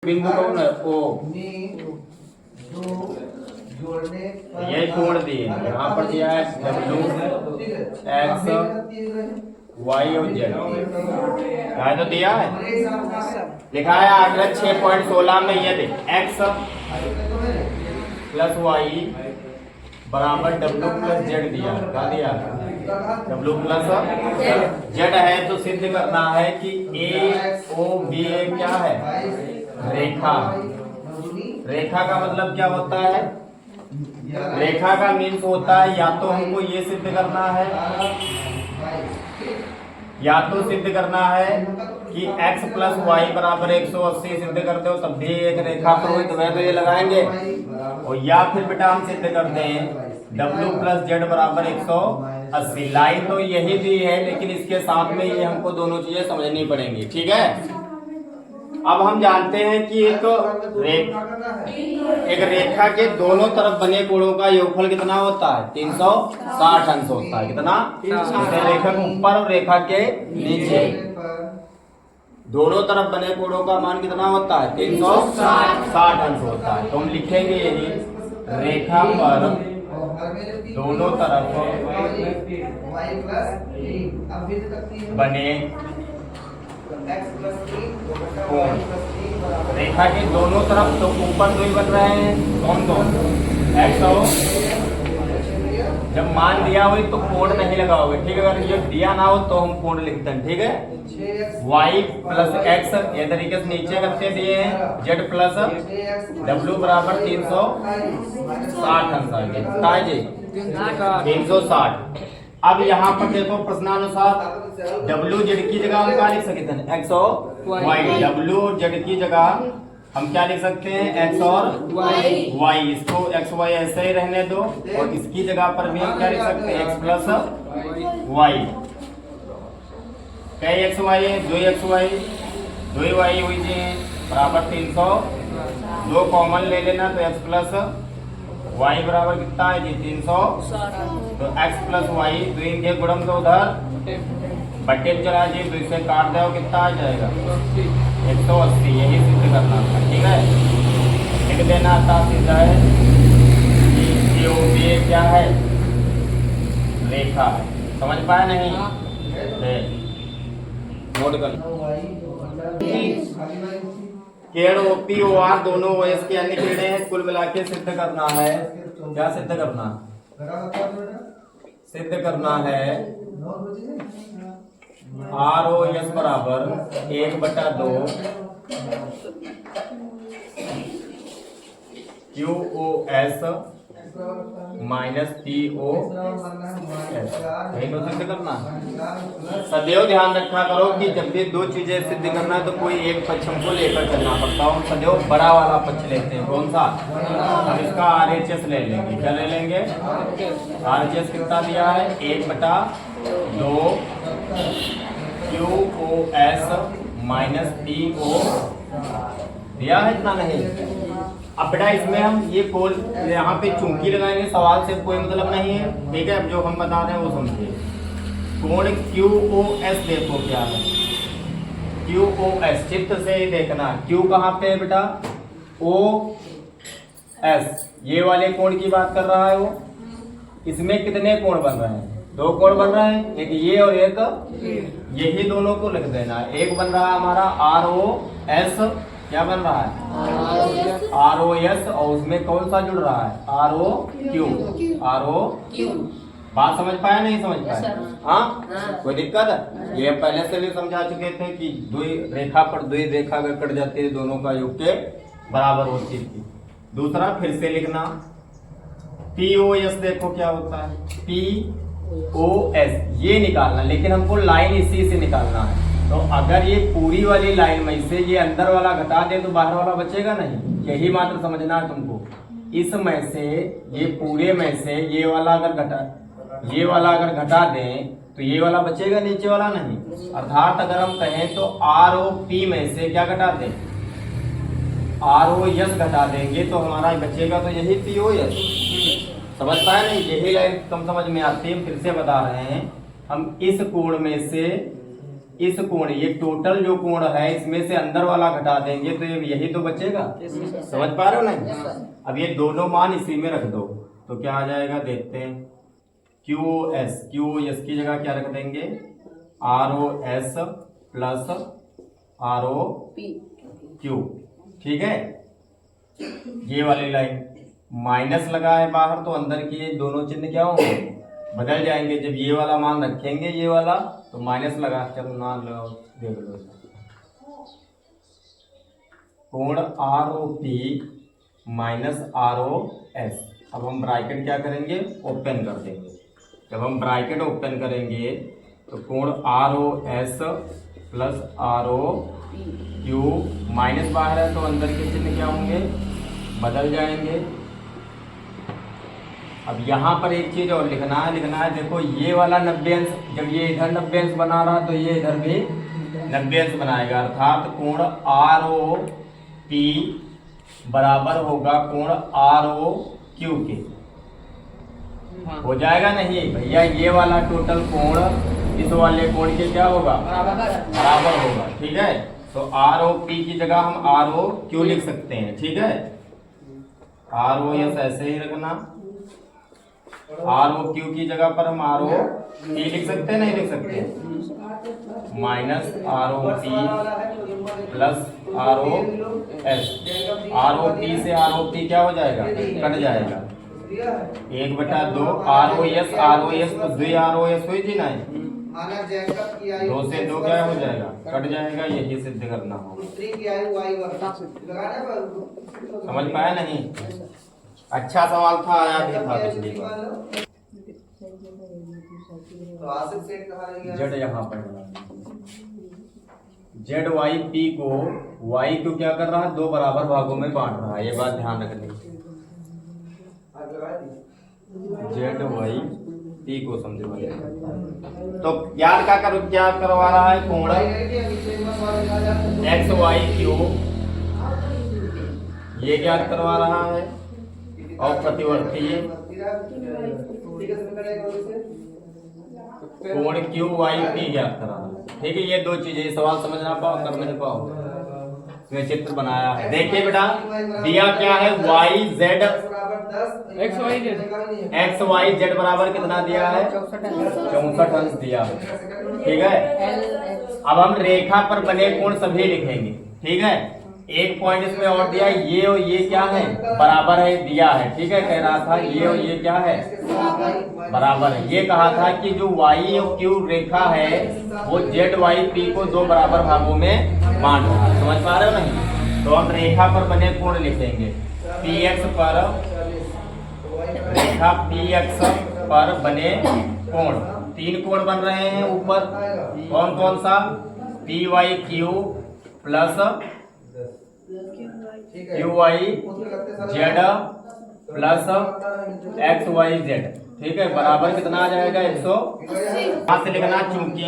बिंदु कौन है? ओ। यही कोण दिए, यहाँ पर दिया है W X Y और Z, यहाँ तो दिया है, लिखा है आंकड़ा 6.16 में ये दे X प्लस Y बराबर W प्लस Z दिया, क्या दिया? W प्लस Z है तो सिद्ध करना है कि AOB क्या है? रेखा। रेखा का मतलब क्या होता है? रेखा का मीन्स होता है या तो हमको ये सिद्ध करना है, या तो सिद्ध करना है कि x प्लस वाई बराबर 180 सिद्ध करते हो तब भी एक रेखा पर हुई तो वह तो ये लगाएंगे, और या फिर बेटा हम सिद्ध करते हैं w प्लस जेड बराबर 180। लाइन तो यही दी है लेकिन इसके साथ में ये हमको दोनों चीजें समझनी पड़ेंगी, ठीक है। अब हम जानते हैं कि एक रेखा के दोनों तरफ बने कोणों का योगफल कितना होता है? 360 अंश होता है। कितना? रेखा के ऊपर और रेखा के नीचे दोनों तरफ बने कोणों का मान कितना होता है? 360 अंश होता है। तो हम लिखेंगे यही रेखा पर दोनों तरफ बने कोण, रेखा के दोनों तरफ तो ऊपर दो ही बन रहे हैं, कौन दो? x और जब मान दिया हो तो कोण नहीं लगाओगे, ठीक है। अगर ये दिया ना हो तो हम कोण लिखते हैं, ठीक है। y प्लस x ये तरीके से नीचे करते दिए हैं, z प्लस w बराबर 360 अंश आ गया जी, 360। अब यहाँ पर देखो प्रश्नानुसार W Z की जगह हम क्या लिख सकते हैं? x और y। W और Z की जगह हम क्या लिख सकते हैं? x और y। इसको x y ऐसे ही रहने दो, और इसकी जगह पर भी हम क्या लिख सकते हैं? x plus y। कई x y है, 2x y, 2y हुई जी बराबर 300। 2 कॉमन ले लेना तो x प्लस y बराबर कितना है जी? 360। तो x प्लस वाई दो इनके गुणम तो उधर बट्टे चला जी, तो इसे काट दो कितना आ जाएगा? 180। यही सिद्ध करना था, ठीक है। लिख देना था सीधा है कि ये क्या है? रेखा है। समझ पाए नहीं? नोट कर केड़ ओपी ओ आर दोनों वयस के अन्य किरणें हैं, कुल मिला के सिद्ध करना है। क्या सिद्ध करना? सिद्ध करना है ROS बराबर 1/2 QOS माइनस POS। यही तो सिद्ध करना। सदैव ध्यान रखा करो कि जब भी दो चीजें सिद्ध करना है तो कोई एक पक्ष हमको लेकर चलना पड़ता है। हम सदैव बड़ा वाला पक्ष लेते हैं। कौन सा? हम इसका RHS ले लेंगे। क्या ले लेंगे? RHS कितना दिया है? 1/2 QOS माइनस PO दिया है, इतना नहीं। अब बेटा इसमें हम ये कोल यहाँ पे चुंकी लगाएंगे, सवाल से कोई मतलब नहीं है, ठीक है। अब जो हम बता रहे हैं वो समझिए। कोण QOS देखो क्या है? QOS चित्र से ही देखना। Q कहाँ पे है बेटा? OS ये वाले कोण की बात कर रहा है वो। इसमें कितने कोण बन रहे हैं? 2 कोण बन रहे हैं, एक ये और एक यही, दोनों को लिख देना। एक बन रहा है हमारा ROS, क्या बन रहा है? ROS, और उसमें कौन सा जुड़ रहा है? ROQ। बात समझ पाया नहीं समझ पाया? हाँ, कोई दिक्कत है? ये पहले से भी समझा चुके थे कि दुई रेखा पर दुई रेखा अगर कट जाती है दोनों का योग के बराबर होती थी। दूसरा फिर से लिखना POS देखो क्या होता है? POS ये निकालना, लेकिन हमको लाइन इसी से निकालना है। तो अगर ये पूरी वाली लाइन में से ये अंदर वाला घटा दे तो बाहर वाला बचेगा नहीं। यही मात्र समझना है तुमको। इस में से ये पूरे में से ये वाला अगर घटा दें तो ये वाला बचेगा, नीचे वाला नहीं। अर्थात अगर हम कहें तो ROP में से क्या घटा दें? ROS घटा देंगे तो हमारा बचेगा तो यही POS। समझ पाए नहीं? यही लाइन कम समझ में आती है। फिर से बता रहे हैं, हम इस कोण में से इस कोण, ये टोटल जो कोण है इसमें से अंदर वाला घटा देंगे तो यही तो बचेगा। समझ पा रहे हो नहीं? अब ये दोनों मान इसी में रख दो तो क्या आ जाएगा देखते हैं। QoS, QoS की जगह क्या रख देंगे, RoS प्लस RoQ। ठीक है, ये वाली लाइन माइनस लगा है बाहर तो अंदर की ये दोनों चिन्ह क्या होंगे, बदल जाएंगे। जब ये वाला मान रखेंगे ये वाला तो माइनस लगा, चलो ना लो देख लो। कोण ROP माइनस RoS। अब हम ब्रैकेट क्या करेंगे, ओपन कर देंगे। जब हम ब्रैकेट ओपन करेंगे तो कोण RoS प्लस RoQ, माइनस बाहर है तो अंदर के चिन्ह क्या होंगे, बदल जाएंगे। अब यहाँ पर एक चीज और लिखना है, देखो ये वाला 90 अंश, जब ये इधर 90 अंश बना रहा तो ये इधर भी 90 अंश बनाएगा, अर्थात कोण ROP बराबर होगा कोण ROQ के। हो जाएगा नहीं भैया, ये वाला टोटल कोण इस वाले कोण के क्या होगा, बराबर होगा। ठीक है, तो ROP की जगह हम ROQ लिख सकते हैं। ठीक है, RoS ऐसे ही रखना, ROQ की जगह पर हम ROP लिख सकते हैं, नहीं लिख सकते, minus ROP plus RoS। ROP से ROP क्या हो जाएगा, कट जाएगा, 1/2 RoS तो 2 RoS हुई थी ना, 2 से 2 क्या हो जाएगा, कट जाएगा। यही सिद्ध करना होगा। समझ पाया नहीं? अच्छा सवाल था, आया भी था पिछली बार। जेड यहाँ पर ZYP को Y को क्या कर रहा है, 2 बराबर भागों में बांट रहा है, ये बात ध्यान रखनी। ZYP को समझे वाले तो याद क्या करवा रहा है, कोण XYQ ये ज्ञात करवा रहा है और प्रतिवर्ती कोण QYP ज्ञात करा रहा है। ठीक है, ये दो चीजें, सवाल समझना पाओ कर नहीं पाओ, इसमें चित्र बनाया है। देखिए बेटा, दिया क्या है, XYZ बराबर कितना दिया है, 64 अंश दिया। ठीक है, अब हम रेखा पर बने कोण सभी लिखेंगे। ठीक है, एक पॉइंट इसमें और दिया, ये और ये क्या है, बराबर है, दिया है। ठीक है, कह रहा था ये और ये क्या है, बराबर है। ये कहा था कि जो Y और Q रेखा है वो ZYP को 2 बराबर भागों में बांट रहा है। समझ पा रहे हो नहीं? तो हम रेखा पर बने कोण लिखेंगे, PX पर, रेखा PX पर बने कोण, 3 कोण बन रहे हैं ऊपर, कौन कौन सा, PYQ plus QYZ plus XYZ। ठीक है, बराबर कितना आ जाएगा, 180। यहाँ से लिखना, चूंकि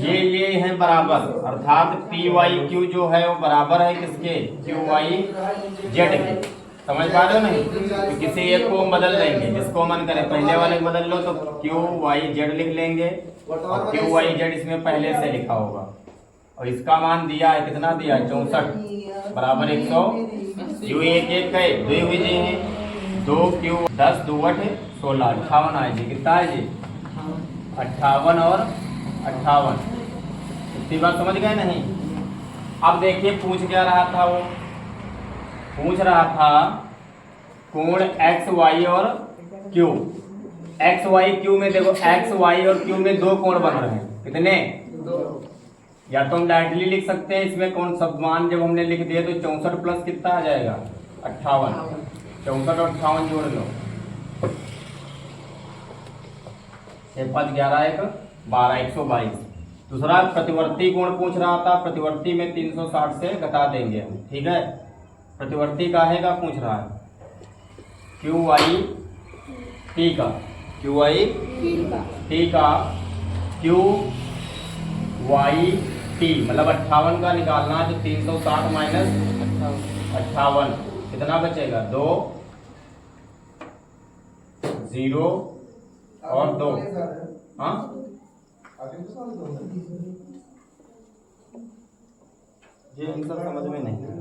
ये हैं बराबर, अर्थात PYQ जो है वो बराबर है किसके, QYZ के। समझ पा रहे हो नहीं? तो किसी एक को बदल देंगे, जिसको मन करे, पहले वाले को बदल लो तो QYZ लिख लेंगे और QYZ इसमें पहले से लिखा होगा। और इसका मान दिया है, कितना दिया है, 64 बराबर 100। Q 1 1 है, 2 हुई जी है, 2 Q 10 2 8 16, 58 आए जी। कितना है जी, 58 और 58। इतनी बात समझ गए नहीं? अब देखिए पूछ क्या रहा था, वो पूछ रहा था कोण XY और Q। XY Q में देखो, XY और Q में 2 कोण बन रहे हैं, कितने, 2। या तो हम डायरेक्टली लिख सकते हैं, इसमें कौन सब मान जब हमने लिख दिए तो 64 प्लस कितना आ जाएगा, 58। 64 और 58 जोड़ लो, 6 5 11 1 12, 122। दूसरा प्रतिवर्ती कोण पूछ रहा था, प्रतिवर्ती में 360 से घटा देंगे हम। ठीक है, प्रतिवर्ती काहे का पूछ रहा है, QYP का, QYP का QYP मतलब 58 का निकालना है, तो 360 माइनस 58 कितना बचेगा, 2 0 और 2। हाँ ये आंसर समझ में नहीं आया।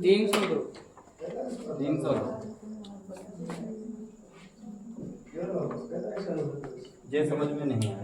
302 300 ये समझ में नहीं आया।